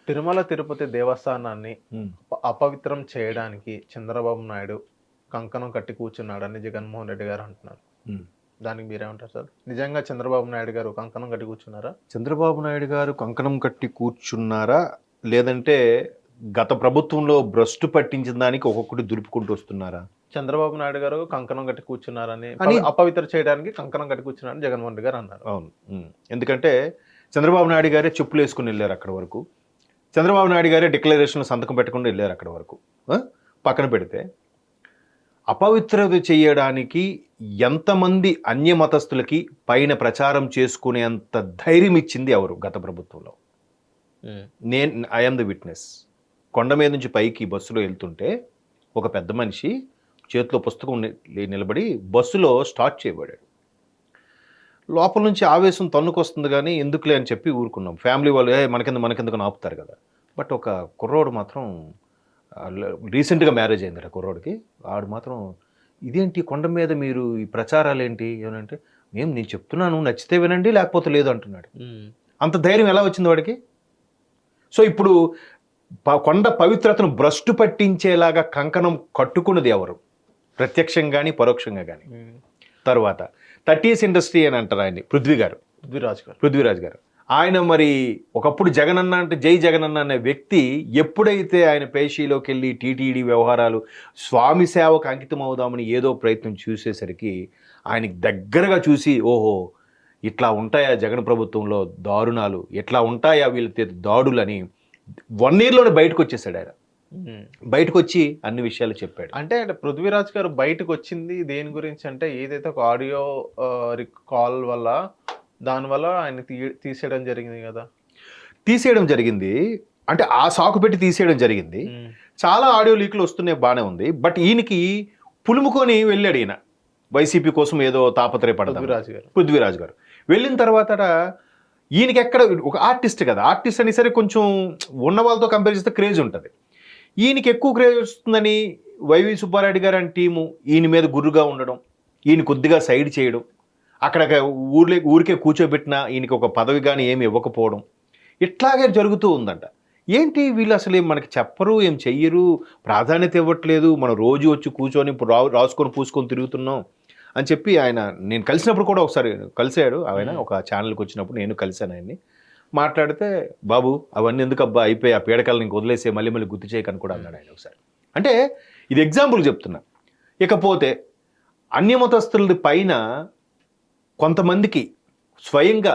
తిరుమల తిరుపతి దేవస్థానాన్ని హ్మ్. అపవిత్రం చేయడానికి చంద్రబాబు నాయుడు కంకణం కట్టి కూర్చున్నాడని జగన్మోహన్ రెడ్డి గారు అంటున్నారు. హ్మ్. దానికి మీరేమంటారు సార్? నిజంగా చంద్రబాబు నాయుడు గారు కంకణం కట్టి కూర్చున్నారా? చంద్రబాబు నాయుడు గారు కంకణం కట్టి కూర్చున్నారా? లేదంటే గత ప్రభుత్వంలో భ్రష్టు పట్టించిన దానికి ఒక్కొక్కటి దులుపుకుంటూ వస్తున్నారా? చంద్రబాబు నాయుడు గారు కంకణం కట్టి కూర్చున్నారని, అని అపవిత్ర చేయడానికి కంకణం కట్టి కూర్చున్నారని జగన్మోహన్ రెడ్డి గారు అన్నారు. అవును. ఎందుకంటే చంద్రబాబు నాయుడు గారే చెప్పులేసుకొని వెళ్ళారు అక్కడి వరకు. చంద్రబాబు నాయుడు గారే డిక్లరేషన్‌లో సంతకం పెట్టకుండా వెళ్ళారు అక్కడి వరకు. పక్కన పెడితే అపవిత్రత చేయడానికి ఎంతమంది అన్య మతస్థులకి పైన ప్రచారం చేసుకునేంత ధైర్యం ఇచ్చింది ఎవరు గత ప్రభుత్వంలో? I am the witness. కొండ మీద నుంచి పైకి బస్సులో వెళ్తుంటే ఒక పెద్ద మనిషి చేతిలో పుస్తకం నిలబడి బస్సులో స్టార్ట్ చేయబడాడు. లోపల నుంచి ఆవేశం తన్నుకొస్తుంది కానీ ఎందుకులే అని చెప్పి ఊరుకున్నాం. ఫ్యామిలీ వాళ్ళు మనకెందుకు ఆపుతారు కదా. బట్ ఒక కుర్రోడు మాత్రం రీసెంట్గా మ్యారేజ్ అయిందట కుర్రోడికి. ఆడు మాత్రం ఇదేంటి కొండ మీద మీరు ఈ ప్రచారాలు ఏంటి ఏమంటే, నేను చెప్తున్నాను నచ్చితే వినండి లేకపోతే లేదు అంటున్నాడు. అంత ధైర్యం ఎలా వచ్చింది వాడికి? సో ఇప్పుడు కొండ పవిత్రతను భ్రష్టు పట్టించేలాగా కంకణం కట్టుకున్నది ఎవరు? ప్రత్యక్షంగా కానీ పరోక్షంగా కానీ. తర్వాత 30s ఇండస్ట్రీ అని అంటారు ఆయన్ని, పృథ్వీరాజ్ గారు. ఆయన మరి ఒకప్పుడు జగనన్న అంటే జై జగనన్న అనే వ్యక్తి ఎప్పుడైతే ఆయన పేషీలోకి వెళ్ళి టీటీడీ వ్యవహారాలు స్వామి సేవకు అంకితం అవుదామని ఏదో ప్రయత్నం చూసేసరికి ఆయనకి దగ్గరగా చూసి ఓహో ఇట్లా ఉంటాయా జగన్ ప్రభుత్వంలో దారుణాలు, ఎట్లా ఉంటాయా వీళ్ళ దాడులని 1 yearలోనే బయటకు వచ్చేసాడు ఆయన. బయటకు వచ్చి అన్ని విషయాలు చెప్పాడు. అంటే పృథ్వీరాజ్ గారు బయటకు వచ్చింది దేని గురించి అంటే, ఏదైతే ఒక ఆడియో కాల్ వల్ల దానివల్ల ఆయన తీసేయడం జరిగింది కదా. తీసేయడం జరిగింది అంటే ఆ సాకు పెట్టి తీసేయడం జరిగింది. చాలా ఆడియో లీక్లు వస్తున్నాయి, బాగానే ఉంది. బట్ ఈయనకి పులుముకొని వెళ్ళాడు ఈయన వైసీపీ కోసం ఏదో తాపత్రయపడ్డాడు పృథ్వీరాజ్ గారు. వెళ్ళిన తర్వాత ఈయనకి ఎక్కడ ఒక ఆర్టిస్ట్ కదా, ఆర్టిస్ట్ అని సరే కొంచెం ఉన్న వాళ్ళతో కంపేర్ చేస్తే క్రేజ్ ఉంటుంది. ఈయనకి ఎక్కువ క్రేజ్ వస్తుందని వైవి సుబ్బారెడ్డి గారు అని టీము ఈయన మీద గుర్రుగా ఉండడం, ఈయన కొద్దిగా సైడ్ చేయడం, అక్కడ ఊరికే కూర్చోబెట్టినా ఈయనకి ఒక పదవి కానీ ఏమి ఇవ్వకపోవడం, ఇట్లాగే జరుగుతూ ఉందంట. ఏంటి వీళ్ళు అసలు మనకి చెప్పరు, ఏం చెయ్యరు, ప్రాధాన్యత ఇవ్వట్లేదు, మనం రోజు వచ్చి కూర్చొని రాసుకొని పూసుకొని తిరుగుతున్నాం అని చెప్పి ఆయన, నేను కలిసినప్పుడు కూడా ఒకసారి కలిసాడు ఆయన, ఒక ఛానల్కి వచ్చినప్పుడు నేను కలిశాను ఆయన్ని. మాట్లాడితే బాబు అవన్నీ ఎందుకు అబ్బా, అయిపోయి ఆ పీడకలను ఇంక వదిలేసే మళ్ళీ గుర్తు చేయకని కూడా అన్నాడు ఆయన ఒకసారి. అంటే ఇది ఎగ్జాంపుల్ చెప్తున్నా. ఇకపోతే అన్యమతస్థులది పైన కొంతమందికి స్వయంగా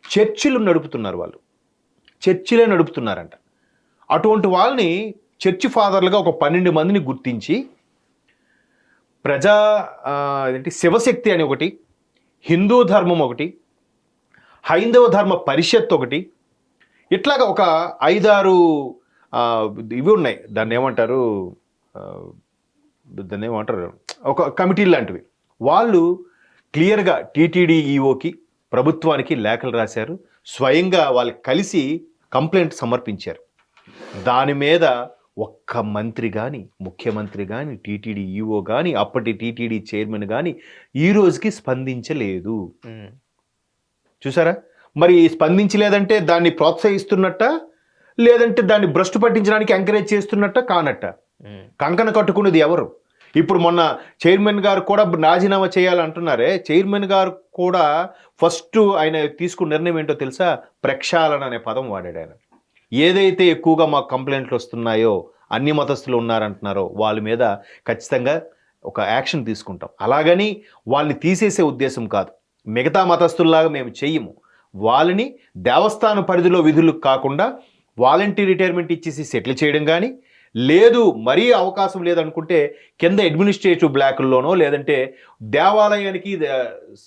చర్చిలు నడుపుతున్నారు, వాళ్ళు చర్చిలే నడుపుతున్నారంట. అటువంటి వాళ్ళని చర్చి ఫాదర్లుగా ఒక 12 మందిని గుర్తించి శివశక్తి అని ఒకటి, హిందూ ధర్మం ఒకటి, హైందవ ధర్మ పరిషత్ ఒకటి, ఇట్లాగా ఒక 5-6 ఇవి ఉన్నాయి. దాన్ని ఏమంటారు ఒక కమిటీలు లాంటివి. వాళ్ళు క్లియర్గా టీటీడీ ఈఓకి ప్రభుత్వానికి లేఖలు రాశారు, స్వయంగా వాళ్ళు కలిసి కంప్లైంట్ సమర్పించారు. దాని మీద ఒక్క మంత్రి కానీ, ముఖ్యమంత్రి కానీ, టీటీడీ ఈఓ కానీ, అప్పటి టీటీడీ చైర్మన్ కానీ ఈ రోజుకి స్పందించలేదు. చూసారా? మరి స్పందించలేదంటే దాన్ని ప్రోత్సహిస్తున్నట్ట, లేదంటే దాన్ని భ్రష్టు పట్టించడానికి ఎంకరేజ్ చేస్తున్నట్ట కానట్ట? కంకణ కట్టుకున్నది ఎవరు? ఇప్పుడు మొన్న చైర్మన్ గారు కూడా రాజీనామా చేయాలంటున్నారే, చైర్మన్ గారు కూడా ఫస్ట్ ఆయన తీసుకున్న నిర్ణయం ఏంటో తెలుసా? ప్రక్షాళన అనే పదం వాడాడు ఆయన. ఏదైతే ఎక్కువగా మాకు కంప్లైంట్లు వస్తున్నాయో, అన్ని మతస్థులు ఉన్నారంటున్నారో వాళ్ళ మీద ఖచ్చితంగా ఒక యాక్షన్ తీసుకుంటాం. అలాగని వాళ్ళని తీసేసే ఉద్దేశం కాదు, మిగతా మతస్థుల్లాగా మేము చెయ్యము. వాళ్ళని దేవస్థాన పరిధిలో విధులు కాకుండా వాలంటీ రిటైర్మెంట్ ఇచ్చేసి సెటిల్ చేయడం కానీ, లేదు మరీ అవకాశం లేదనుకుంటే కింద అడ్మినిస్ట్రేటివ్ బ్లాకుల్లోనో, లేదంటే దేవాలయానికి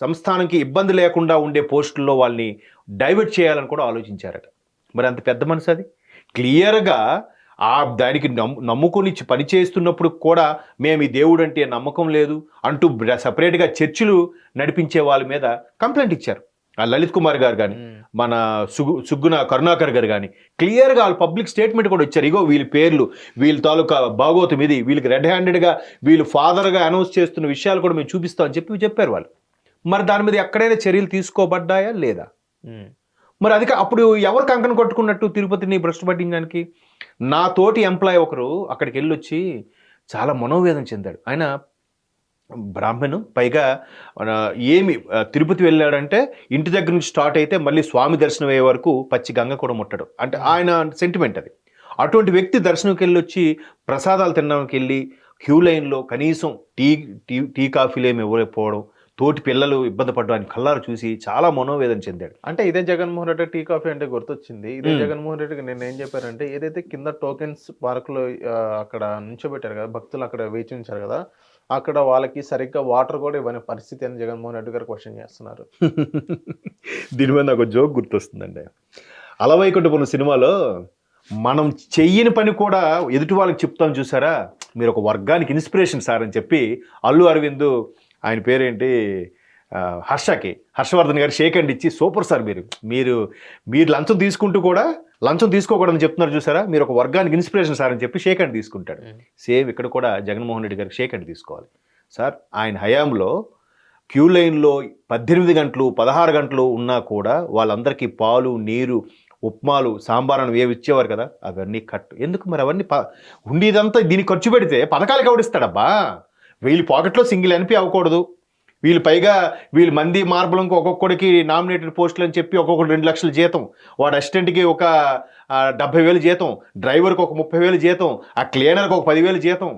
సంస్థానానికి ఇబ్బంది లేకుండా ఉండే పోస్టుల్లో వాళ్ళని డైవర్ట్ చేయాలని కూడా ఆలోచించారట. మరి అంత పెద్ద మనసు అది. క్లియర్గా దానికి నమ్ముకొని పని చేస్తున్నప్పుడు కూడా మేము ఈ దేవుడు అంటే నమ్మకం లేదు అంటూ సపరేట్గా చర్చిలు నడిపించే వాళ్ళ మీద కంప్లైంట్ ఇచ్చారు. ఆ లలిత్ కుమార్ గారు కానీ, మన సుగ్గున కరుణాకర్ గారు కానీ క్లియర్గా వాళ్ళు పబ్లిక్ స్టేట్మెంట్ కూడా ఇచ్చారు. ఇగో వీళ్ళ పేర్లు, వీళ్ళ తాలూకా భాగోతం ఇది, వీళ్ళకి రెడ్ హ్యాండెడ్గా వీళ్ళు ఫాదర్గా అనౌన్స్ చేస్తున్న విషయాలు కూడా మేము చూపిస్తామని చెప్పారు వాళ్ళు. మరి దాని మీద ఎక్కడైనా చర్యలు తీసుకోబడ్డాయా లేదా? మరి అది అప్పుడు ఎవరు కంకణం కట్టుకున్నట్టు తిరుపతిని భ్రష్టు పట్టించడానికి? నా తోటి ఎంప్లాయ్ ఒకరు అక్కడికి వెళ్ళొచ్చి చాలా మనోవేదన చెందాడు. ఆయన బ్రాహ్మణు, పైగా తిరుపతి వెళ్ళాడంటే ఇంటి దగ్గర నుంచి స్టార్ట్ అయితే మళ్ళీ స్వామి దర్శనం అయ్యే వరకు పచ్చి గంగ కూడా ముట్టడు, అంటే ఆయన సెంటిమెంట్ అది. అటువంటి వ్యక్తి దర్శనంకి వెళ్ళి వచ్చి ప్రసాదాలు తినడానికి వెళ్ళి క్యూ లైన్లో కనీసం టీ కాఫీలు ఏమి ఇవ్వకపోవడం, తోటి పిల్లలు ఇబ్బంది పడ్డం ఆయన కళ్ళారు చూసి చాలా మనోవేదన చెందాడు. అంటే ఇదే జగన్మోహన్ రెడ్డి టీ కాఫీ అంటే గుర్తొచ్చింది. ఇదే జగన్మోహన్ రెడ్డికి నేను ఏం చెప్పారంటే, ఏదైతే కింద టోకెన్స్ పార్కులో అక్కడ నుంచోబెట్టారు కదా, భక్తులు అక్కడ వేచి ఉంచారు కదా, అక్కడ వాళ్ళకి సరిగ్గా వాటర్ కూడా ఇవ్వని పరిస్థితి అని జగన్మోహన్ రెడ్డి గారు క్వశ్చన్ చేస్తున్నారు. దీని మీద నాకు జోక్ గుర్తొస్తుందండి. అలవైకుంఠపురం సినిమాలో మనం చెయ్యని పని కూడా ఎదుటి వాళ్ళకి చెప్తాం చూసారా, మీరు ఒక వర్గానికి ఇన్స్పిరేషన్ సార్ అని చెప్పి అల్లు అరవింద్, ఆయన పేరేంటి, హర్షవర్ధన్ గారు షేక్ హ్యాండ్ ఇచ్చి, సూపర్ సార్ మీరు లంచం తీసుకుంటూ కూడా లంచం తీసుకోకూడదని చెప్తున్నారు చూసారా, మీరు ఒక వర్గానికి ఇన్స్పిరేషన్ సార్ అని చెప్పి షేక్ హ్యాండ్ తీసుకుంటాడు. సేమ్ ఇక్కడ కూడా జగన్మోహన్ రెడ్డి గారికి షేక్ హ్యాండ్ తీసుకోవాలి సార్. ఆయన హయాంలో క్యూ లైన్లో 18 గంటలు 16 గంటలు ఉన్నా కూడా వాళ్ళందరికీ పాలు, నీరు, ఉప్మాలు, సాంబారాలు ఏవి ఇచ్చేవారు కదా, అవన్నీ కట్టు. ఎందుకు మరి అవన్నీ ఉండేదంతా దీనికి ఖర్చు పెడితే పథకాలకు ఎవడిస్తాడబ్బా? వీళ్ళు పాకెట్లో సింగిల్ ఎన్పి అవ్వకూడదు, వీళ్ళు మంది మార్బలంకి ఒక్కొక్కడికి నామినేటెడ్ పోస్టులు అని చెప్పి ఒక్కొక్కటి 2 లక్షల జీతం, వాడు అసిస్టెంట్కి ఒక 70,000 జీతం, డ్రైవర్కి ఒక 30,000 జీతం, ఆ క్లీనర్కి ఒక 10,000 జీతం,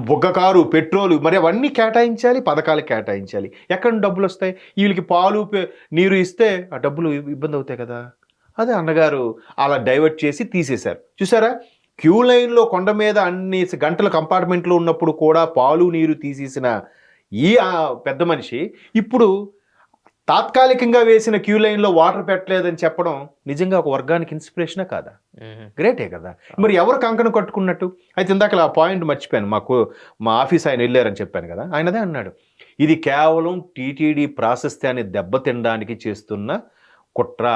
బొగ్గ కారు, పెట్రోలు, మరి అవన్నీ కేటాయించాలి, పథకాలకు కేటాయించాలి. ఎక్కడ డబ్బులు వస్తాయి? వీళ్ళకి పాలు నీరు ఇస్తే ఆ డబ్బులు ఇబ్బంది అవుతాయి కదా. అదే అన్నగారు అలా డైవర్ట్ చేసి తీసేశారు చూసారా. క్యూ లైన్లో కొండ మీద అన్ని గంటల కంపార్ట్మెంట్లో ఉన్నప్పుడు కూడా పాలు నీరు తీసేసిన ఈ పెద్ద మనిషి ఇప్పుడు తాత్కాలికంగా వేసిన క్యూ లైన్లో వాటర్ పెట్టలేదని చెప్పడం నిజంగా ఒక వర్గానికి ఇన్స్పిరేషనే కాదా? గ్రేటే కదా. మరి ఎవరు కంకణం కట్టుకున్నట్టు? అయితే ఇందాక ఆ పాయింట్ మర్చిపోయాను. మా ఆఫీస్ ఆయన వెళ్ళారని చెప్పాను కదా, ఆయనదే అన్నాడు, ఇది కేవలం టీటీడీ ప్రాశస్త్యాన్ని దెబ్బతినడానికి చేస్తున్న కుట్ర.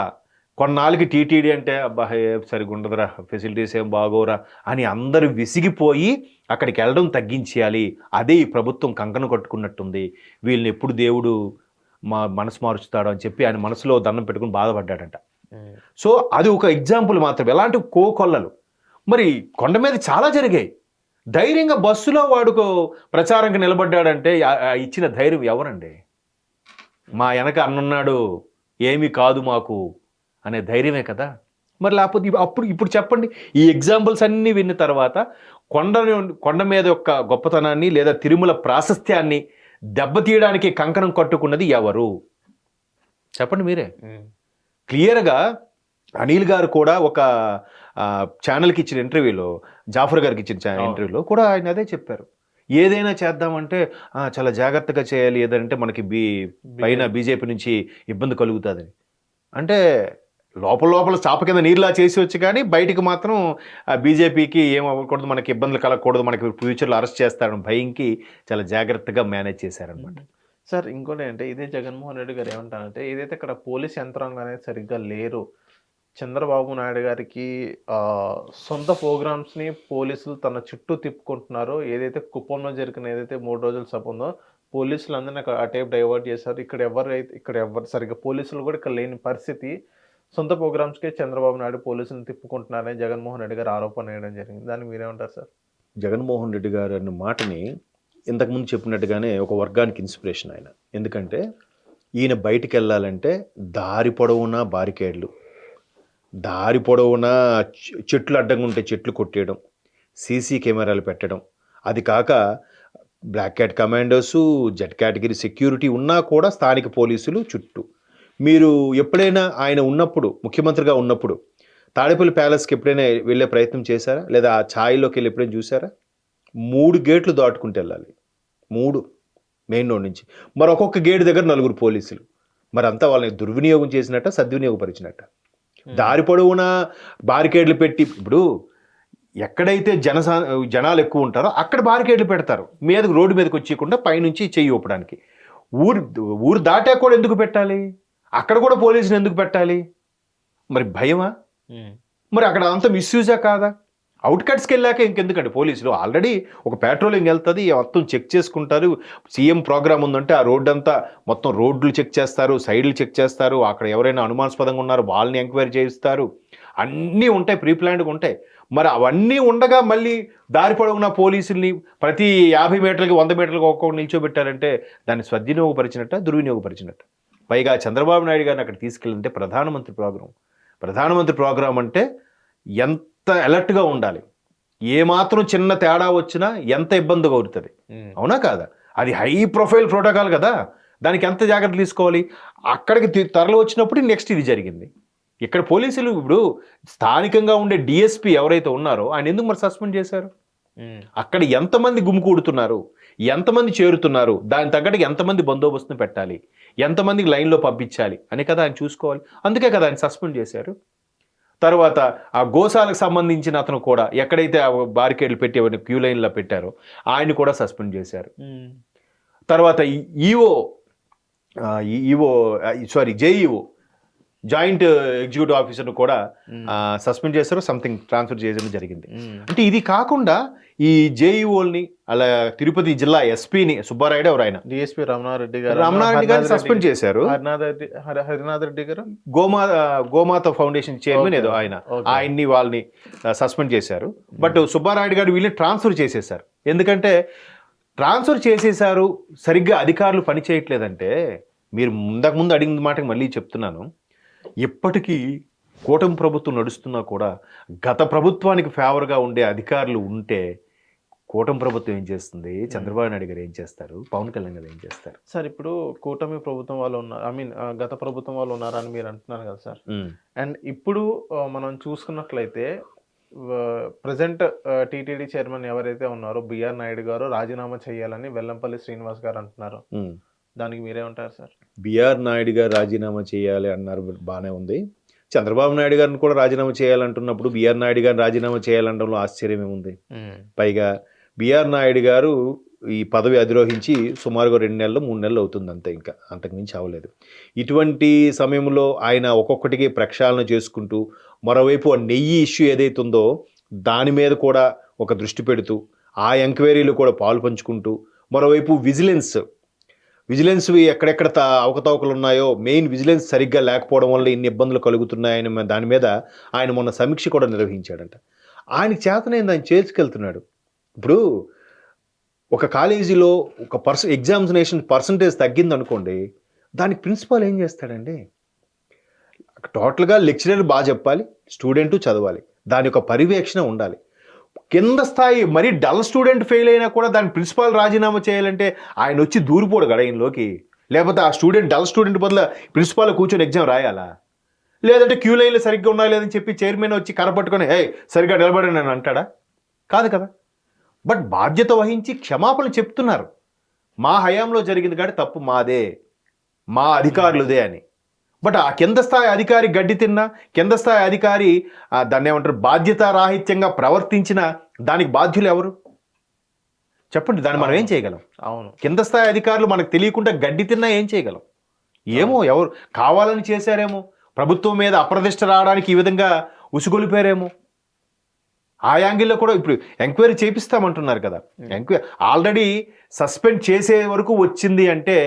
కొన్నాళ్ళకి టీటీడీ అంటే అబ్బా సరిగ్గా ఉండదురా, ఫెసిలిటీస్ ఏం బాగోరా అని అందరూ విసిగిపోయి అక్కడికి వెళ్ళడం తగ్గించేయాలి. అదే ఈ ప్రభుత్వం కంకణం కట్టుకున్నట్టుంది, వీళ్ళని ఎప్పుడు దేవుడు మనసు మారుస్తాడు అని చెప్పి ఆయన మనసులో దండం పెట్టుకుని బాధపడ్డాడంట. సో అది ఒక ఎగ్జాంపుల్ మాత్రం. ఎలాంటి కోకొల్లలు మరి కొండ మీద చాలా జరిగాయి. ధైర్యంగా బస్సులో వాడుకో ప్రచారంగా నిలబడ్డాడంటే ఇచ్చిన ధైర్యం ఎవరండి? మా వెనక అన్నున్నాడు, ఏమీ కాదు మాకు అనే ధైర్యమే కదా. మరి లేకపోతే ఇప్పుడు చెప్పండి, ఈ ఎగ్జాంపుల్స్ అన్నీ విన్న తర్వాత కొండ మీద యొక్క గొప్పతనాన్ని లేదా తిరుమల ప్రాశస్త్యాన్ని దెబ్బతీయడానికి కంకణం కట్టుకున్నది ఎవరు? చెప్పండి మీరే. క్లియర్గా అనిల్ గారు కూడా ఒక ఛానల్కి ఇచ్చిన ఇంటర్వ్యూలో, జాఫర్ గారికి ఇచ్చిన ఇంటర్వ్యూలో కూడా ఆయన అదే చెప్పారు. ఏదైనా చేద్దామంటే చాలా జాగ్రత్తగా చేయాలి, ఏదంటే మనకి పైన బీజేపీ నుంచి ఇబ్బంది కలుగుతుందని. అంటే లోపల చాప కింద నీరులా చేసి వచ్చి కానీ బయటికి మాత్రం బీజేపీకి ఏం అవ్వకూడదు, మనకి ఇబ్బందులు కలగకూడదు, మనకి ఫ్యూచర్లో అరెస్ట్ చేస్తారని భయంకి చాలా జాగ్రత్తగా మేనేజ్ చేశారనమాట. సార్ ఇంకోటి అంటే ఇదే జగన్మోహన్ రెడ్డి గారు ఏమంటారంటే, ఏదైతే ఇక్కడ పోలీస్ యంత్రాంగం అనేది సరిగ్గా లేరు, చంద్రబాబు నాయుడు గారికి సొంత ప్రోగ్రామ్స్ని పోలీసులు తన చుట్టూ తిప్పుకుంటున్నారో, ఏదైతే కుప్పంలో జరిగిన ఏదైతే 3 రోజుల సభ ఉందో పోలీసులు అందరినీ ఆ టైప్ డైవర్ట్ చేశారు. ఇక్కడ ఎవరు సరిగ్గా పోలీసులు కూడా ఇక్కడ లేని పరిస్థితి, సొంత ప్రోగ్రామ్స్కే చంద్రబాబు నాయుడు పోలీసులను తిప్పుకుంటున్నారని జగన్మోహన్ రెడ్డి గారు ఆరోపణ వేయడం జరిగింది. దానికి మీరేమంటారు సార్? జగన్మోహన్ రెడ్డి గారు అన్న మాటని ఇంతకుముందు చెప్పినట్టుగానే ఒక వర్గానికి ఇన్స్పిరేషన్ ఆయన. ఎందుకంటే ఈయన బయటికి వెళ్ళాలంటే దారి పొడవునా బారికేడ్లు, దారి పొడవునా చెట్లు అడ్డంగా ఉంటే చెట్లు కొట్టేయడం, సీసీ కెమెరాలు పెట్టడం, అది కాక black cat commandos, Z category security ఉన్నా కూడా స్థానిక పోలీసులు చుట్టూ. మీరు ఎప్పుడైనా ఆయన ఉన్నప్పుడు, ముఖ్యమంత్రిగా ఉన్నప్పుడు తాడేపల్లి ప్యాలెస్కి ఎప్పుడైనా వెళ్ళే ప్రయత్నం చేశారా? లేదా ఆ ఛాయలోకి వెళ్ళి ఎప్పుడైనా చూసారా? 3 గేట్లు దాటుకుంటూ వెళ్ళాలి, 3 మెయిన్ రోడ్ నుంచి. మరి ఒక్కొక్క గేట్ దగ్గర 4 పోలీసులు. మరి అంతా వాళ్ళని దుర్వినియోగం చేసినట్ట, సద్వినియోగపరిచినట్ట? దారి పొడవునా బారికేడ్లు పెట్టి, ఇప్పుడు ఎక్కడైతే జనాలు ఎక్కువ ఉంటారో అక్కడ బారికేడ్లు పెడతారు, రోడ్డు మీదకి వచ్చేయకుండా పైనుంచి చెయ్యి ఊపడానికి. ఊరు దాటా కూడా ఎందుకు పెట్టాలి? అక్కడ కూడా పోలీసులు ఎందుకు పెట్టాలి? మరి భయమా? మరి అక్కడ అంతా మిస్యూజా కాదా? అవుట్కట్స్కి వెళ్ళాక ఇంకెందుకండి పోలీసులు ఆల్రెడీ ఒక పెట్రోలింగ్ వెళ్తుంది మొత్తం చెక్ చేసుకుంటారు. సీఎం ప్రోగ్రామ్ ఉందంటే ఆ రోడ్డు అంతా మొత్తం రోడ్లు చెక్ చేస్తారు, సైడ్లు చెక్ చేస్తారు, అక్కడ ఎవరైనా అనుమానాస్పదంగా ఉన్నారు వాళ్ళని ఎంక్వైరీ చేయిస్తారు, అన్నీ ఉంటాయి, ప్రీ ప్లాన్డ్గా ఉంటాయి. మరి అవన్నీ ఉండగా మళ్ళీ దారి పొడవునా పోలీసుల్ని ప్రతి 50 మీటర్లకి 100 మీటర్లకి ఒక్కొక్కటి నిల్చోబెట్టారంటే దాన్ని స్వాధీనోపరిచినట్ట దుర్వినియోగపరిచినట్టు. పైగా చంద్రబాబు నాయుడు గారిని అక్కడ తీసుకెళ్ళింటే ప్రధానమంత్రి ప్రోగ్రాం అంటే ఎంత అలర్ట్గా ఉండాలి, ఏమాత్రం చిన్న తేడా వచ్చినా ఎంత ఇబ్బందిగా అవుతుంది, అవునా కాదా? అది హై ప్రొఫైల్ ప్రోటోకాల్ కదా, దానికి ఎంత జాగ్రత్త తీసుకోవాలి. అక్కడికి తరలి వచ్చినప్పుడు నెక్స్ట్ ఇది జరిగింది. ఇక్కడ పోలీసులు ఇప్పుడు స్థానికంగా ఉండే డిఎస్పీ ఎవరైతే ఉన్నారో ఆయన ఎందుకు మరి సస్పెండ్ చేశారు? అక్కడ ఎంతమంది గుమికూడుతున్నారు, ఎంతమంది చేరుతున్నారు, దాని తగ్గట్టుగా ఎంతమంది బందోబస్తును పెట్టాలి, ఎంతమందికి లైన్లో పంపించాలి అని కదా ఆయన చూసుకోవాలి. అందుకే కదా ఆయన సస్పెండ్ చేశారు. తర్వాత ఆ గోశాలకు సంబంధించిన అతను కూడా ఎక్కడైతే ఆ బారికేడ్లు పెట్టి క్యూ లైన్లో పెట్టారో ఆయన కూడా సస్పెండ్ చేశారు. తర్వాత జేఈఓ జాయింట్ ఎగ్జిక్యూటివ్ ఆఫీసర్ను కూడా సస్పెండ్ చేశారు, సంథింగ్ ట్రాన్స్ఫర్ చేయడం జరిగింది. అంటే ఇది కాకుండా ఈ జేఈఓల్ని అలా తిరుపతి జిల్లా ఎస్పీని సుబ్బారాయుడు ఎవరు ఆయన డిఎస్పీ రమణారెడ్డి గారిని సస్పెండ్ చేశారు. హరినాథ్ రెడ్డి గారు గోమాత ఫౌండేషన్ చైర్మన్ ఏదో ఆయన్ని వాళ్ళని సస్పెండ్ చేశారు. బట్ సుబ్బారాయుడు గారు వీళ్ళని ట్రాన్స్ఫర్ చేసేశారు. ఎందుకంటే ట్రాన్స్ఫర్ చేసేశారు, సరిగ్గా అధికారులు పని చేయట్లేదంటే మీరు ముందు అడిగిన మాటకి మళ్ళీ చెప్తున్నాను, ఇప్పటికీ కూటమి ప్రభుత్వం నడుస్తున్నా కూడా గత ప్రభుత్వానికి ఫేవర్గా ఉండే అధికారులు ఉంటే కూటమి ప్రభుత్వం ఏం చేస్తుంది, చంద్రబాబు నాయుడు గారు ఏం చేస్తారు, పవన్ కళ్యాణ్ గారు ఏం చేస్తారు? సార్ ఇప్పుడు కూటమి ప్రభుత్వం వాళ్ళు ఉన్నారు, గత ప్రభుత్వం వాళ్ళు ఉన్నారని మీరు అంటున్నారు కదా సార్. అండ్ ఇప్పుడు మనం చూసుకున్నట్లయితే ప్రజెంట్ టీటీడీ చైర్మన్ ఎవరైతే ఉన్నారో బిఆర్ నాయుడు గారు రాజీనామా చేయాలని వెల్లంపల్లి శ్రీనివాస్ గారు అంటున్నారు. దానికి మీరేమంటారు సార్? బిఆర్ నాయుడు గారు రాజీనామా చేయాలి అన్నారు, బాగానే ఉంది. చంద్రబాబు నాయుడు గారిని కూడా రాజీనామా చేయాలంటున్నప్పుడు బిఆర్ నాయుడు గారిని రాజీనామా చేయాలంటంలో ఆశ్చర్యం ఏముంది? పైగా బిఆర్ నాయుడు గారు ఈ పదవి అధిరోహించి సుమారుగా 2 నెలలు 3 నెలలు అవుతుంది అంతే, ఇంకా అంతకుమించి అవ్వలేదు. ఇటువంటి సమయంలో ఆయన ఒక్కొక్కటికి ప్రక్షాళన చేసుకుంటూ మరోవైపు ఆ నెయ్యి ఇష్యూ ఏదైతే ఉందో దాని మీద కూడా ఒక దృష్టి పెడుతూ ఆ ఎంక్వైరీలు కూడా పాలు పంచుకుంటూ మరోవైపు విజిలెన్స్ ఎక్కడెక్కడ అవకతవకలు ఉన్నాయో మెయిన్ విజిలెన్స్ సరిగ్గా లేకపోవడం వల్ల ఇన్ని ఇబ్బందులు కలుగుతున్నాయని దాని మీద ఆయన మొన్న సమీక్ష కూడా నిర్వహించాడంట. ఆయన చేతనైంది ఆయన చేసుకెళ్తున్నాడు. ఇప్పుడు ఒక కాలేజీలో ఒక ఎగ్జామినేషన్ పర్సంటేజ్ తగ్గిందనుకోండి, దానికి ప్రిన్సిపాల్ ఏం చేస్తాడండి? టోటల్గా లెక్చరర్ బాగా చెప్పాలి, స్టూడెంటు చదవాలి, దాని యొక్క పర్యవేక్షణ ఉండాలి. కింద స్థాయి మరీ డల్ స్టూడెంట్ ఫెయిల్ అయినా కూడా దాని ప్రిన్సిపాల్ రాజీనామా చేయాలంటే ఆయన వచ్చి దూరిపోడు గడయంలోకి, లేకపోతే ఆ డల్ స్టూడెంట్ బదులు ప్రిన్సిపాల్ కూర్చొని ఎగ్జామ్ రాయాలా? లేదంటే క్యూ లైన్లు సరిగ్గా ఉన్నాయి లేదని చెప్పి చైర్మన్ వచ్చి కరపట్టుకొని సరిగ్గా నిలబడండి అని అంటాడా? కాదు కదా. బట్ బాధ్యత వహించి క్షమాపణలు చెప్తున్నారు, మా హయాంలో జరిగింది కాబట్టి తప్పు మాదే, మా అధికారులదే అని. బట్ ఆ కింద స్థాయి అధికారి గడ్డి తిన్నా, కింద స్థాయి అధికారి దాన్ని ఏమంటారు బాధ్యతారాహిత్యంగా ప్రవర్తించిన దానికి బాధ్యులు ఎవరు చెప్పండి? దాన్ని మనం ఏం చేయగలం? అవును, కింద స్థాయి అధికారులు మనకు తెలియకుండా గడ్డి తిన్నా ఏం చేయగలం? ఏమో ఎవరు కావాలని చేశారేమో, ప్రభుత్వం మీద అప్రదిష్ట రావడానికి ఈ విధంగా ఉసుగొలిపారేమో. ఆ యాంగిల్లో కూడా ఇప్పుడు ఎంక్వైరీ చేపిస్తామంటున్నారు కదా. ఆల్రెడీ సస్పెండ్ చేసే వరకు వచ్చింది అంటే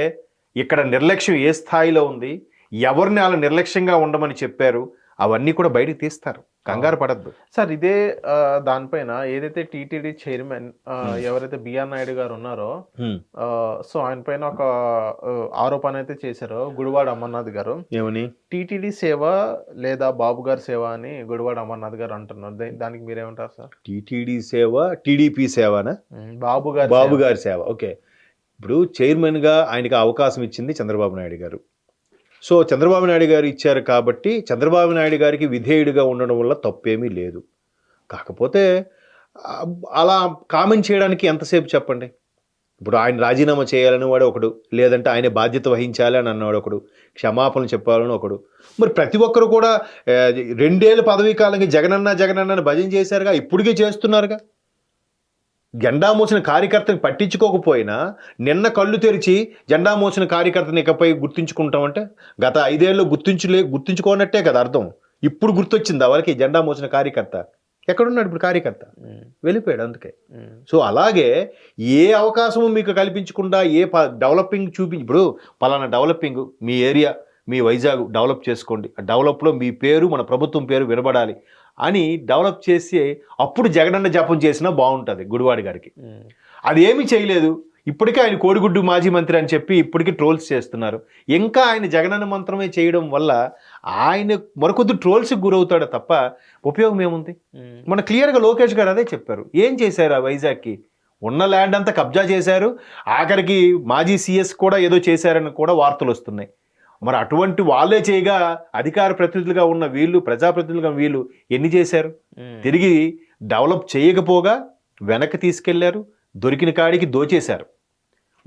ఇక్కడ నిర్లక్ష్యం ఏ స్థాయిలో ఉంది, ఎవరిని అలా నిర్లక్ష్యంగా ఉండమని చెప్పారు, అవన్నీ కూడా బయటకు తీస్తారు, కంగారు పడద్దు సార్. ఇదే దానిపైన ఏదైతే టీటీడీ చైర్మన్ ఎవరైతే బిఆర్ నాయుడు గారు ఉన్నారో, సో ఆయన పైన ఒక ఆరోపణ అయితే చేశారు గుడివాడ అమర్నాథ్ గారు. ఏమని? టీటీడీ సేవ లేదా బాబు గారి సేవ అని గుడివాడ అమర్నాథ్ గారు అంటున్నారు. దానికి మీరేమంటారు సార్? టీటీడీ సేవ, టీడీపీ సేవనా? బాబు గారి సేవ. ఓకే, ఇప్పుడు చైర్మన్గా ఆయనకి అవకాశం ఇచ్చింది చంద్రబాబు నాయుడు గారు. సో చంద్రబాబు నాయుడు గారు ఇచ్చారు కాబట్టి చంద్రబాబు నాయుడు గారికి విధేయుడిగా ఉండడం వల్ల తప్పేమీ లేదు. కాకపోతే అలా కామెంట్ చేయడానికి ఎంతసేపు చెప్పండి. ఇప్పుడు ఆయన రాజీనామా చేయాలని వాడు ఒకడు, లేదంటే ఆయన బాధ్యత వహించాలి అని అన్నవాడు ఒకడు, క్షమాపణలు చెప్పాలని ఒకడు. మరి ప్రతి ఒక్కరు కూడా 2 ఏళ్ళ పదవీ కాలంగా జగనన్న భజన చేశారుగా, ఇప్పటికీ చేస్తున్నారుగా. జెండా మోసిన కార్యకర్తని పట్టించుకోకపోయినా నిన్న కళ్ళు తెరిచి జెండా మోసిన కార్యకర్తని ఇకపై గుర్తించుకుంటామంటే గత 5 ఏళ్ళు గుర్తించుకోనట్టే కదా అర్థం. ఇప్పుడు గుర్తొచ్చింది వాళ్ళకి జెండా మోసిన కార్యకర్త. ఎక్కడున్నాడు ఇప్పుడు కార్యకర్త? ఉమ్, వెళ్ళిపోయాడు అందుకే. ఉమ్, సో అలాగే ఏ అవకాశము మీకు కల్పించకుండా ఏ డెవలపింగ్ ఇప్పుడు పలానా డెవలపింగ్ మీ ఏరియా మీ వైజాగ్ డెవలప్ చేసుకోండి, ఆ డెవలప్లో మీ పేరు మన ప్రభుత్వం పేరు వినబడాలి అని డెవలప్ చేసి అప్పుడు జగనన్న జపం చేసినా బాగుంటుంది గుడివాడి గారికి. ఉమ్, అది ఏమీ చేయలేదు. ఇప్పటికే ఆయన కోడిగుడ్డు మాజీ మంత్రి అని చెప్పి ఇప్పటికీ ట్రోల్స్ చేస్తున్నారు. ఇంకా ఆయన జగనన్న మంత్రమే చేయడం వల్ల ఆయన మరికొద్ది ట్రోల్స్కి గురవుతాడు తప్ప ఉపయోగం ఏముంది? ఉమ్, మన క్లియర్గా లోకేష్ గారు అదే చెప్పారు. ఏం చేశారు ఆ వైజాగ్కి? ఉన్న ల్యాండ్ అంతా కబ్జా చేశారు, ఆఖరికి మాజీ సీఎస్ కూడా ఏదో చేశారని కూడా వార్తలు వస్తున్నాయి. మరి అటువంటి వాళ్ళే చేయగా అధికార ప్రతినిధులుగా ఉన్న వీళ్ళు, ప్రజాప్రతినిధులుగా వీళ్ళు ఎన్ని చేశారు? ఉమ్, తిరిగి డెవలప్ చేయకపోగా వెనక్కి తీసుకెళ్లారు, దొరికిన కాడికి దోచేశారు.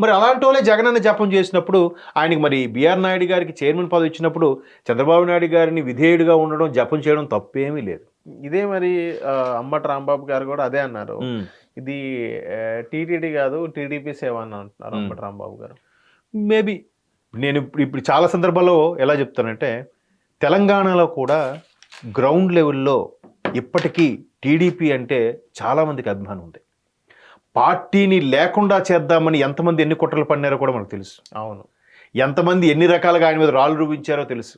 మరి అలాంటి వాళ్ళే జగనన్న జపం చేసినప్పుడు ఆయనకి మరి బిఆర్ నాయుడు గారికి చైర్మన్ పదవి ఇచ్చినప్పుడు చంద్రబాబు నాయుడు గారిని విధేయుడిగా ఉండడం, జపం చేయడం తప్పేమీ లేదు. ఇదే మరి అంబటి రాంబాబు గారు కూడా అదే అన్నారు. ఇది టీటీడీ కాదు టీడీపీ సేవ అని అంటున్నారు అంబటి రాంబాబు గారు. మేబీ నేను ఇప్పుడు చాలా సందర్భాల్లో ఎలా చెప్తానంటే, తెలంగాణలో కూడా గ్రౌండ్ లెవెల్లో ఇప్పటికీ టీడీపీ అంటే చాలామందికి అభిమానం ఉంది. పార్టీని లేకుండా చేద్దామని ఎంతమంది ఎన్ని కుట్రలు పడినారో కూడా మనకు తెలుసు. అవును, ఎంతమంది ఎన్ని రకాలుగా ఆయన మీద రాళ్ళు రూపించారో తెలుసు.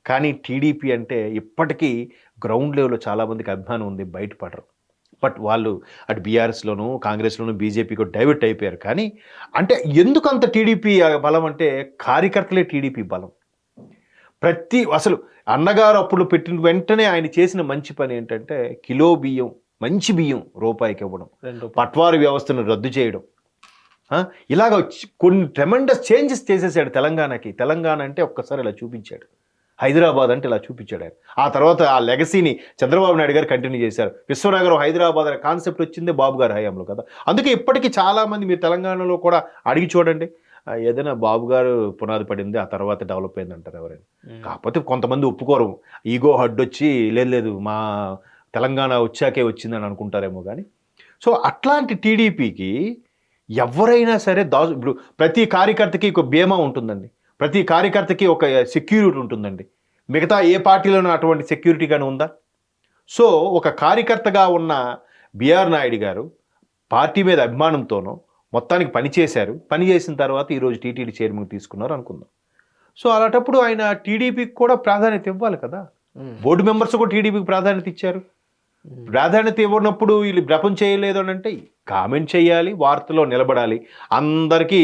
కానీ టీడీపీ అంటే ఇప్పటికీ గ్రౌండ్ లెవెల్లో చాలామందికి అభిమానం ఉంది, బయటపడరు. బట్ వాళ్ళు అటు బీఆర్ఎస్లోను కాంగ్రెస్లోను బీజేపీకి డైవర్ట్ అయిపోయారు. కానీ అంటే ఎందుకు అంత టీడీపీ బలం అంటే కార్యకర్తలే టీడీపీ బలం. అసలు అన్నగారు అప్పుడు పెట్టిన వెంటనే ఆయన చేసిన మంచి పని ఏంటంటే కిలో బియ్యం, మంచి బియ్యం రూపాయికి ఇవ్వడం, పట్వారీ వ్యవస్థను రద్దు చేయడం, ఇలాగ కొన్ని ట్రెమెండస్ చేంజెస్ చేసేసాడు తెలంగాణకి. తెలంగాణ అంటే ఒక్కసారి ఇలా చూపించాడు, హైదరాబాద్ అంటే ఇలా చూపించాడు ఆయన. ఆ తర్వాత ఆ లెగసీని చంద్రబాబు నాయుడు గారు కంటిన్యూ చేశారు. విశ్వనగరం హైదరాబాద్ అనే కాన్సెప్ట్ వచ్చింది బాబు గారి హయాంలో కదా. అందుకే ఇప్పటికీ చాలామంది మీరు తెలంగాణలో కూడా అడిగి చూడండి, ఏదైనా బాబు గారు పునాది పడింది ఆ తర్వాత డెవలప్ అయింది అంటారు ఎవరైనా. కాకపోతే కొంతమంది ఒప్పుకోరు, ఈగో హడ్డొచ్చి లేదు మా తెలంగాణ వచ్చాకే వచ్చిందని అనుకుంటారేమో. కానీ సో అట్లాంటి టీడీపీకి ఎవరైనా సరే ఇప్పుడు ప్రతి కార్యకర్తకి ఒక బీమా ఉంటుందండి, ప్రతి కార్యకర్తకి ఒక సెక్యూరిటీ ఉంటుందండి. మిగతా ఏ పార్టీలోనూ అటువంటి సెక్యూరిటీ కానీ ఉందా? సో ఒక కార్యకర్తగా ఉన్న బిఆర్ నాయుడు గారు పార్టీ మీద అభిమానంతోనో మొత్తానికి పనిచేశారు. పని చేసిన తర్వాత ఈరోజు టీటీడీ చైర్మన్ తీసుకున్నారు అనుకుందాం. సో అలాంటప్పుడు ఆయన టీడీపీకి కూడా ప్రాధాన్యత ఇవ్వాలి కదా. బోర్డు మెంబర్స్ కూడా టీడీపీకి ప్రాధాన్యత ఇచ్చారు. ప్రాధాన్యత ఇవ్వనప్పుడు వీళ్ళు జపం చేయలేదు అని అంటే కామెంట్ చేయాలి, వార్తలో నిలబడాలి. అందరికీ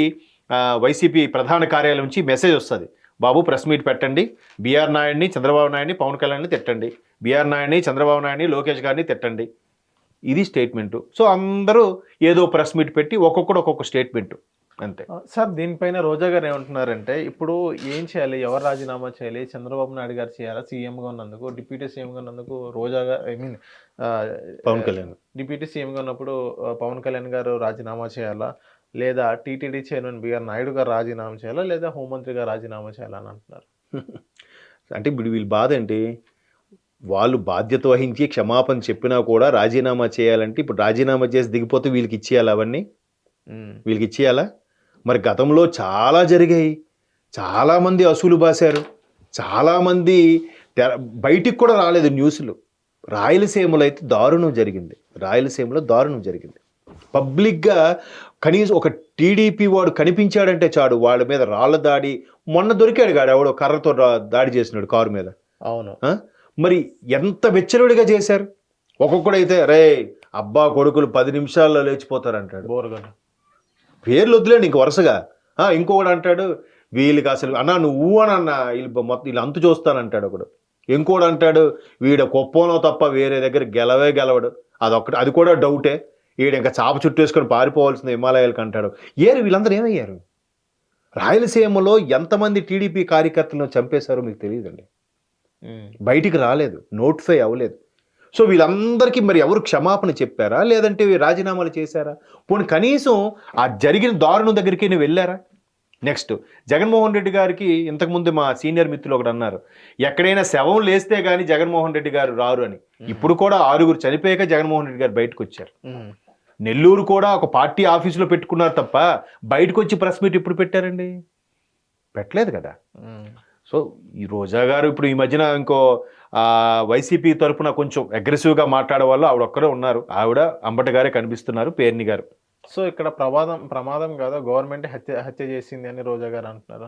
వైసీపీ ప్రధాన కార్యాలయం నుంచి మెసేజ్ వస్తుంది, బాబు ప్రెస్ మీట్ పెట్టండి, బిఆర్ నాయుడిని చంద్రబాబు నాయుడిని పవన్ కళ్యాణ్ని తిట్టండి, బిఆర్ నాయుడిని చంద్రబాబు నాయుడిని లోకేష్ గారిని తిట్టండి. ఇది స్టేట్మెంటు. సో అందరూ ఏదో ప్రెస్ మీట్ పెట్టి ఒక్కొక్కడు ఒక్కొక్క స్టేట్మెంటు అంతే. సార్ దీనిపైన రోజా గారు ఏమంటున్నారంటే ఇప్పుడు ఏం చేయాలి, ఎవరు రాజీనామా చేయాలి, చంద్రబాబు నాయుడు గారు చేయాలా సీఎంగా ఉన్నందుకు, డిప్యూటీ సీఎంగా ఉన్నందుకు రోజా గారు పవన్ కళ్యాణ్ డిప్యూటీ సీఎంగా ఉన్నప్పుడు పవన్ కళ్యాణ్ గారు రాజీనామా చేయాలా, లేదా టీటీడీ చైర్మన్ బిఆర్ నాయుడు గారు రాజీనామా చేయాలా, లేదా హోంమంత్రి గారు రాజీనామా చేయాలని అంటున్నారు. అంటే ఇప్పుడు వీళ్ళు బాధ ఏంటి, వాళ్ళు బాధ్యత వహించి క్షమాపణ చెప్పినా కూడా రాజీనామా చేయాలంటే ఇప్పుడు రాజీనామా చేసి దిగిపోతే వీళ్ళకి ఇచ్చేయాలి, అవన్నీ వీళ్ళకి ఇచ్చేయాలా? మరి గతంలో చాలా జరిగాయి, చాలామంది అసూలు బాశారు, చాలామంది బయటికి కూడా రాలేదు న్యూస్లు. రాయలసీమలో అయితే దారుణం జరిగింది, రాయలసీమలో దారుణం జరిగింది. పబ్లిక్గా కనీసం ఒక టీడీపీ వాడు కనిపించాడంటే చాడు వాళ్ళ మీద రాళ్ల దాడి. మొన్న దొరికాడు కాడు ఎవడో కర్రతో దాడి చేసినాడు కారు మీద. అవును, మరి ఎంత వెచ్చలుడిగా చేశారు. ఒక్కొక్కడైతే రే అబ్బా కొడుకులు 10 నిమిషాల్లో లేచిపోతారు అంటాడు. బోరగడ్డ పేర్లు వద్దులేండి ఇంక వరుసగా. ఇంకొకడు అంటాడు వీళ్ళకి అసలు అన్నా నువ్వు అని అన్న వీళ్ళు మొత్తం వీళ్ళు అంతు చూస్తానంటాడు ఒకడు. ఇంకోడు అంటాడు వీడు కుప్పంలో తప్ప వేరే దగ్గర గెలవడు, అదొక్కటి, అది కూడా డౌటే, వీడు ఇంకా చాప చుట్టేసుకొని పారిపోవాల్సిన హిమాలయాలకు అంటాడు. వీళ్ళందరూ ఏమయ్యారు? రాయలసీమలో ఎంతమంది టీడీపీ కార్యకర్తలను చంపేశారో మీకు తెలియదండి, బయటికి రాలేదు, నోటిఫై అవ్వలేదు. సో వీళ్ళందరికీ మరి ఎవరు క్షమాపణ చెప్పారా, లేదంటే రాజీనామాలు చేశారా? పోనీ కనీసం ఆ జరిగిన దారుణం దగ్గరికి వెళ్ళారా? నెక్స్ట్ జగన్మోహన్ రెడ్డి గారికి ఇంతకుముందు మా సీనియర్ మిత్రులు ఒకటి అన్నారు, ఎక్కడైనా శవం లేస్తే కానీ జగన్మోహన్ రెడ్డి గారు రారు అని. ఇప్పుడు కూడా 6 చనిపోయాక జగన్మోహన్ రెడ్డి గారు బయటకు వచ్చారు. నెల్లూరు కూడా ఒక పార్టీ ఆఫీసులో పెట్టుకున్నారు తప్ప బయటకు వచ్చి ప్రెస్ మీట్ ఇప్పుడు పెట్టారండి, పెట్టలేదు కదా. సో ఈ రోజా గారు ఇప్పుడు ఈ మధ్యన ఇంకో వైసీపీ తరఫున కొంచెం అగ్రెసివ్గా మాట్లాడే వాళ్ళు ఆవిడ ఒక్కరే ఉన్నారు. ఆవిడ అంబటి గారే కనిపిస్తున్నారు, పేర్ని గారు. సో ఇక్కడ ప్రమాదం కాదా, గవర్నమెంట్ హత్య చేసింది అని రోజా గారు అంటున్నారు.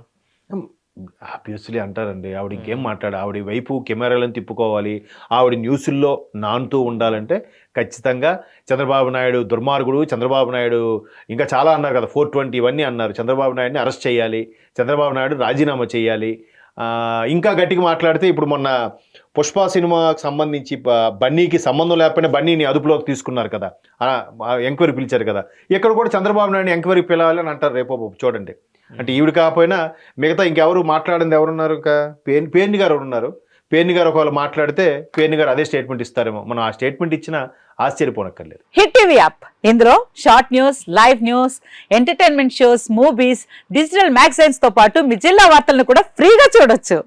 ఆబ్వియస్లీ అంటారండి. ఆవిడ ఇంకేం ఆవిడ వైపు కెమెరాలను తిప్పుకోవాలి, ఆవిడ న్యూస్ల్లో నానుతూ ఉండాలంటే ఖచ్చితంగా చంద్రబాబు నాయుడు దుర్మార్గుడు, చంద్రబాబు నాయుడు ఇంకా చాలా అన్నారు కదా, 420 ఇవన్నీ అన్నారు. చంద్రబాబు నాయుడిని అరెస్ట్ చేయాలి, చంద్రబాబు నాయుడు రాజీనామా చేయాలి. ఇంకా గట్టిగా మాట్లాడితే ఇప్పుడు మొన్న పుష్ప సినిమాకి సంబంధించి బన్నీకి సంబంధం లేకపోయినా బన్నీని అదుపులోకి తీసుకున్నారు కదా, ఎంక్వైరీ పిలిచారు కదా, ఇక్కడ కూడా చంద్రబాబు నాయుడిని ఎంక్వైరీ పిలవాలి అని అంటారు రేపు చూడండి. అంటే ఈవిడ కాకపోయినా మిగతా ఇంకెవరు మాట్లాడింది ఎవరున్నారు, ఇంకా పేర్ని గారు ఉన్నారు. పేర్ని గారు ఒకవేళ మాట్లాడితే పేర్ని గారు అదే స్టేట్మెంట్ ఇస్తారేమో. మనం ఆ స్టేట్మెంట్ ఇచ్చినా ఆశ్చర్యపోనక్కర్లేదు. హిట్ టీవీ యాప్, ఇందులో short news, live news, entertainment shows, movies, digital magazines తో పాటు మీ జిల్లా వార్తలను కూడా ఫ్రీగా చూడొచ్చు.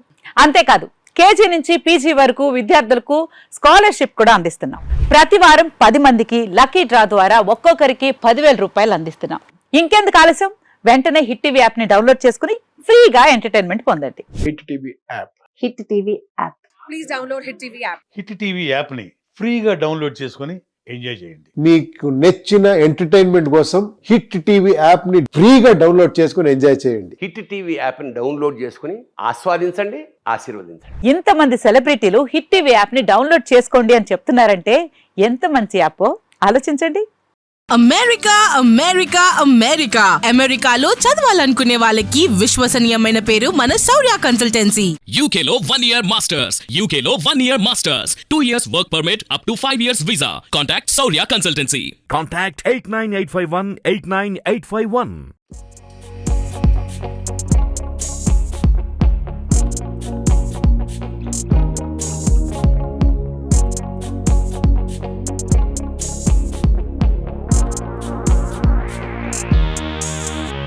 అంతేకాదు కేజీ నుంచి పీజీ వరకు విద్యార్థులకు స్కాలర్షిప్ కూడా అందిస్తున్నాం. ప్రతి వారం 10 మందికి లక్కీ డ్రా ద్వారా ఒక్కొక్కరికి 10,000 రూపాయలు అందిస్తున్నాం. ఇంకెందుకు ఆలస్యం, వెంటనే హిట్ టీవీ యాప్ ని డౌన్లోడ్ చేసుకుని ఫ్రీగా ఎంటర్టైన్మెంట్ పొందండి. Hit TV app. Hit TV app. Please download hit TV app. Hit TV యాప్ని ఫ్రీగా డౌన్లోడ్ చేసుకొని ఎంజాయ్ చేయండి. మీకు నచ్చిన ఎంటర్టైన్మెంట్ కోసం హిట్ టీవీ యాప్ ని ఫ్రీగా డౌన్లోడ్ చేసుకొని ఎంజాయ్ చేయండి. హిట్ టీవీ యాప్ని డౌన్లోడ్ చేసుకుని ఆస్వాదించండి, ఆశీర్వదించండి. ఇంతమంది సెలబ్రిటీలు హిట్ టీవీ యాప్ ని డౌన్లోడ్ చేసుకోండి అని చెప్తున్నారంటే ఎంత మంచి యాప్ ఆలోచించండి. అమెరికా అమెరికా అమెరికా అమెరికాలో చదవాలనుకునే వాళ్ళకి విశ్వసనీయమైన పేరు మన శౌర్య కన్సల్టెన్సీ. UK లో 1 year masters. UK లో 1 year masters. 2 years work permit up to 5 years visa. Contact Saurya Consultancy. Contact 89851 89851.